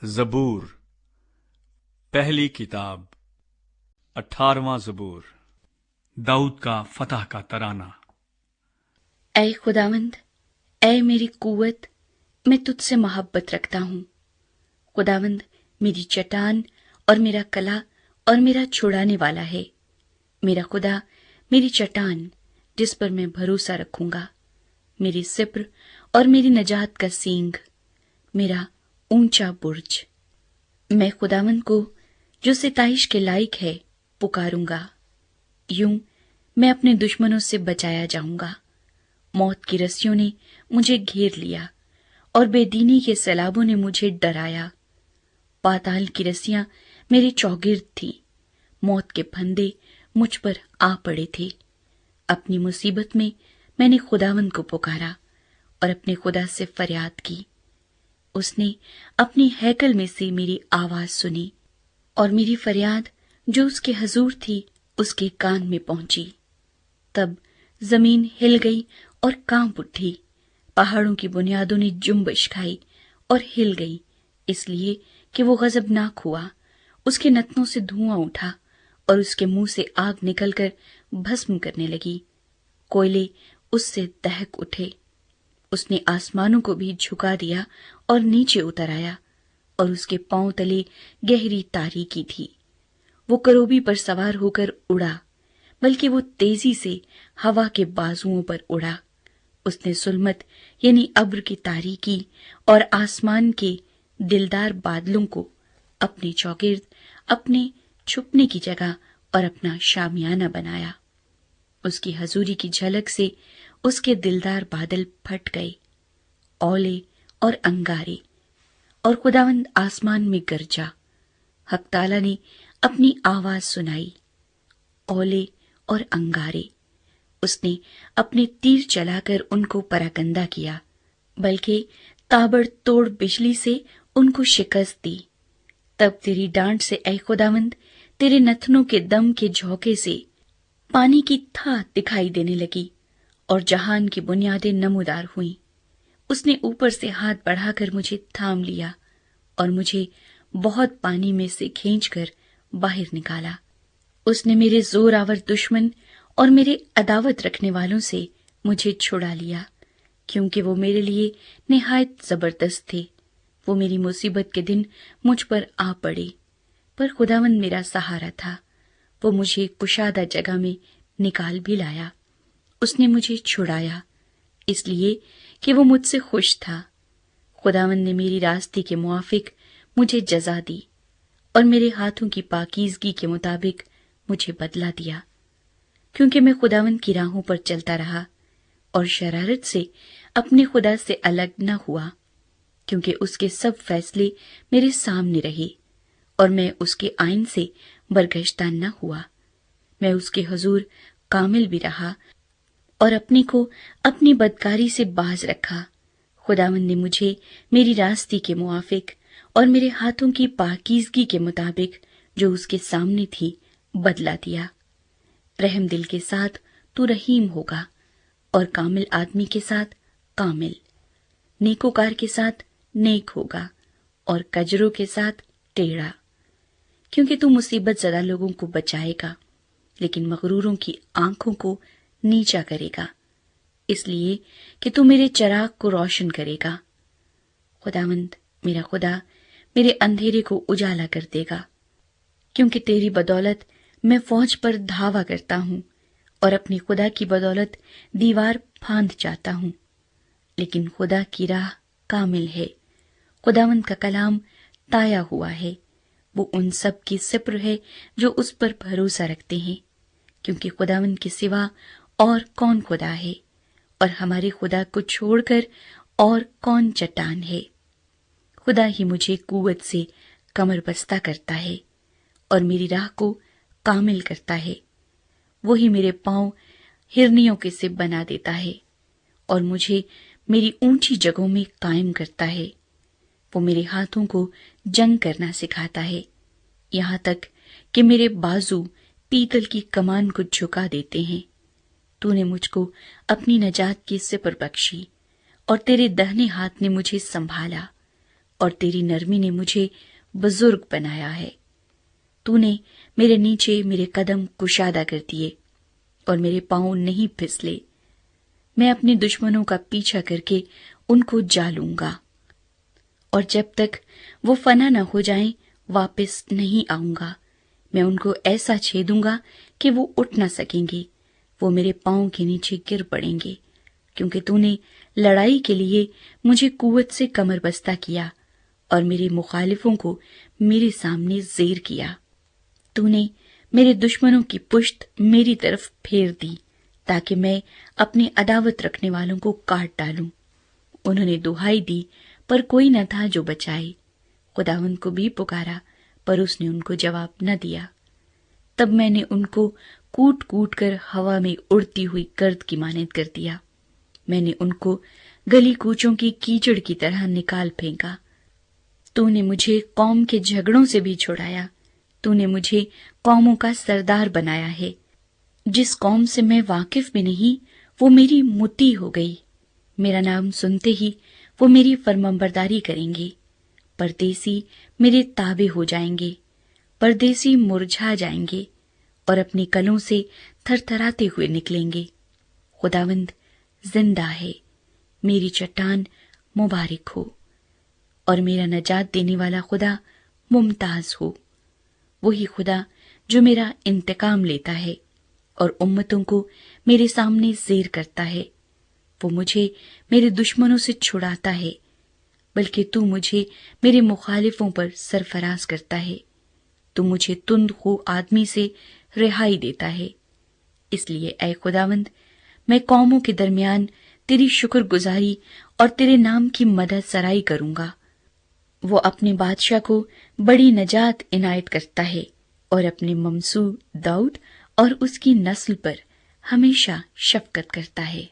زبور پہلی کتاب 18واں زبور داؤد کا فتح کا ترانہ۔ اے خداوند، اے میری قوت، میں تجھ سے محبت رکھتا ہوں۔ خداوند میری چٹان اور میرا کلہ اور میرا چھڑانے والا ہے۔ میرا خدا میری چٹان جس پر میں بھروسہ رکھوں گا، میری سپر اور میری نجات کا سینگ، میرا اونچا برج۔ میں خداوند کو جو ستائش کے لائق ہے پکاروں گا۔ یوں میں اپنے دشمنوں سے بچایا جاؤں گا۔ موت کی رسیوں نے مجھے گھیر لیا اور بے دینی کے سیلابوں نے مجھے ڈرایا۔ پاتال کی رسیاں میرے چوگرد تھی، موت کے پھندے مجھ پر آ پڑے تھے۔ اپنی مصیبت میں نے خداوند کو پکارا اور اپنے خدا سے فریاد کی۔ اس نے اپنی ہیکل میں سے میری آواز سنی اور میری فریاد جو اس کے حضور تھی اس کے کان میں پہنچی۔ تب زمین ہل گئی اور کانپ اٹھی، پہاڑوں کی بنیادوں نے جنبش کھائی اور ہل گئی، اس لیے کہ وہ غضبناک ہوا۔ اس کے نتنوں سے دھواں اٹھا اور اس کے منہ سے آگ نکل کر بھسم کرنے لگی۔ کوئلے اس سے دہک اٹھے۔ اس نے آسمانوں کو بھی جھکا دیا اور نیچے اتر آیا، اور اس کے پاؤں تلے گہری تاریکی تھی۔ وہ کروبی پر سوار ہو کر اڑا، بلکہ وہ تیزی سے ہوا کے بازوؤں پر اڑا۔ اس نے ظلمت یعنی ابر کی تاریکی اور آسمان کے دلدار بادلوں کو اپنے چوگرد، اپنے چھپنے کی جگہ اور اپنا شامیانہ بنایا۔ اس کی حضوری کی جھلک سے اس کے دلدار بادل پھٹ گئے، اولے اور انگارے، اور خداوند آسمان میں گرجا۔ حق تعالیٰ نے اپنی آواز سنائی، اولے اور انگارے۔ اس نے اپنے تیر چلا کر ان کو پراکندہ کیا، بلکہ تابڑ توڑ بجلی سے ان کو شکست دی۔ تب تیری ڈانٹ سے اے خداوند، تیرے نتنوں کے دم کے جھونکے سے پانی کی تھا دکھائی دینے لگی اور جہان کی بنیادیں نمودار ہوئیں۔ اس نے اوپر سے ہاتھ بڑھا کر مجھے تھام لیا اور مجھے بہت پانی میں سے کھینچ کر باہر نکالا۔ اس نے میرے زور آور دشمن اور میرے عداوت رکھنے والوں سے مجھے چھڑا لیا، کیونکہ وہ میرے لیے نہایت زبردست تھے۔ وہ میری مصیبت کے دن مجھ پر آ پڑے، پر خداوند میرا سہارا تھا۔ وہ مجھے کشادہ جگہ میں نکال بھی لایا۔ اس نے مجھے چھڑایا اس لیے کہ وہ مجھ سے خوش تھا۔ خداوند نے میری راستے کے موافق مجھے جزا دی اور میرے ہاتھوں کی پاکیزگی کے مطابق مجھے بدلہ دیا، کیونکہ میں خداوند کی راہوں پر چلتا رہا اور شرارت سے اپنے خدا سے الگ نہ ہوا، کیونکہ اس کے سب فیصلے میرے سامنے رہے اور میں اس کے آئین سے برگشتہ نہ ہوا۔ میں اس کے حضور کامل بھی رہا اور اپنے کو اپنی بدکاری سے باز رکھا۔ خداوند نے مجھے میری راستی کے موافق اور میرے ہاتھوں کی پاکیزگی کے مطابق جو اس کے سامنے تھی بدلہ دیا۔ رحم دل کے ساتھ تو رحیم ہوگا اور کامل آدمی کے ساتھ کامل، نیکوکار کے ساتھ نیک ہوگا اور کجروں کے ساتھ ٹیڑھا، کیونکہ تو مصیبت زدہ لوگوں کو بچائے گا لیکن مغروروں کی آنکھوں کو نیچا کرے گا، اس لیے کہ تو میرے چراغ کو روشن کرے گا۔ خداوند میرا خدا میرے اندھیرے کو اجالا کر دے گا، کیونکہ تیری بدولت میں فوج پر دھاوا کرتا ہوں اور اپنے خدا کی بدولت دیوار پھاند جاتا ہوں۔ لیکن خدا کی راہ کامل ہے، خداوند کا کلام تایا ہوا ہے۔ وہ ان سب کی سپر ہے جو اس پر بھروسہ رکھتے ہیں، کیونکہ خداوند کے سوا اور کون خدا ہے، اور ہمارے خدا کو چھوڑ کر اور کون چٹان ہے۔ خدا ہی مجھے قوت سے کمر بستہ کرتا ہے اور میری راہ کو کامل کرتا ہے۔ وہی میرے پاؤں ہرنیوں کے سے بنا دیتا ہے اور مجھے میری اونچی جگہوں میں قائم کرتا ہے۔ وہ میرے ہاتھوں کو جنگ کرنا سکھاتا ہے، یہاں تک کہ میرے بازو پیتل کی کمان کو جھکا دیتے ہیں۔ تو نے مجھ کو اپنی نجات کی سپر بخشی اور تیرے دہنے ہاتھ نے مجھے سنبھالا اور تیری نرمی نے مجھے بزرگ بنایا ہے۔ تو نے میرے نیچے میرے قدم کشادہ کر دیے اور میرے پاؤں نہیں پھسلے۔ میں اپنے دشمنوں کا پیچھا کر کے ان کو جا لوں گا، اور جب تک وہ فنا نہ ہو جائیں واپس نہیں آؤں گا۔ میں ان کو ایسا چھیدوں گا کہ وہ اٹھ نہ سکیں گے، وہ میرے پاؤں کے نیچے گر پڑیں گے، کیونکہ تو نے لڑائی کے لیے مجھے قوت سے کمر بستہ کیا اور میرے مخالفوں کو میرے سامنے زیر کیا۔ تو نے میرے دشمنوں کی پشت میری طرف پھیر دی تاکہ میں اپنے عداوت رکھنے والوں کو کاٹ ڈالوں۔ انہوں نے دہائی دی پر کوئی نہ تھا جو بچائے، خداوند کو بھی پکارا پر اس نے ان کو جواب نہ دیا۔ تب میں نے ان کو کوٹ کوٹ کر ہوا میں اڑتی ہوئی گرد کی مانند کر دیا۔ میں نے ان کو گلی کوچوں کی کیچڑ کی طرح نکال پھینکا۔ تو نے مجھے قوم کے جھگڑوں سے بھی چھڑایا۔ تو نے مجھے قوموں کا سردار بنایا ہے۔ جس قوم سے میں واقف بھی نہیں وہ میری مطیع ہو گئی۔ میرا نام سنتے ہی وہ میری فرمانبرداری کریں گے۔ پردیسی میرے تابع ہو جائیں گے، پردیسی مرجھا جائیں گے اور اپنی کلوں سے تھر تھراتے ہوئے نکلیں گے۔ خداوند زندہ ہے، میری چٹان مبارک ہو، اور میرا نجات دینے والا خدا ممتاز ہو۔ وہی خدا جو میرا انتقام لیتا ہے اور امتوں کو میرے سامنے زیر کرتا ہے۔ وہ مجھے میرے دشمنوں سے چھڑاتا ہے، بلکہ تو مجھے میرے مخالفوں پر سرفراز کرتا ہے۔ تو مجھے تند خو آدمی سے رہائی دیتا ہے۔ اس لیے اے خداوند، میں قوموں کے درمیان تیری شکر گزاری اور تیرے نام کی مدد سرائی کروں گا۔ وہ اپنے بادشاہ کو بڑی نجات عنایت کرتا ہے اور اپنے ممسوح داؤد اور اس کی نسل پر ہمیشہ شفقت کرتا ہے۔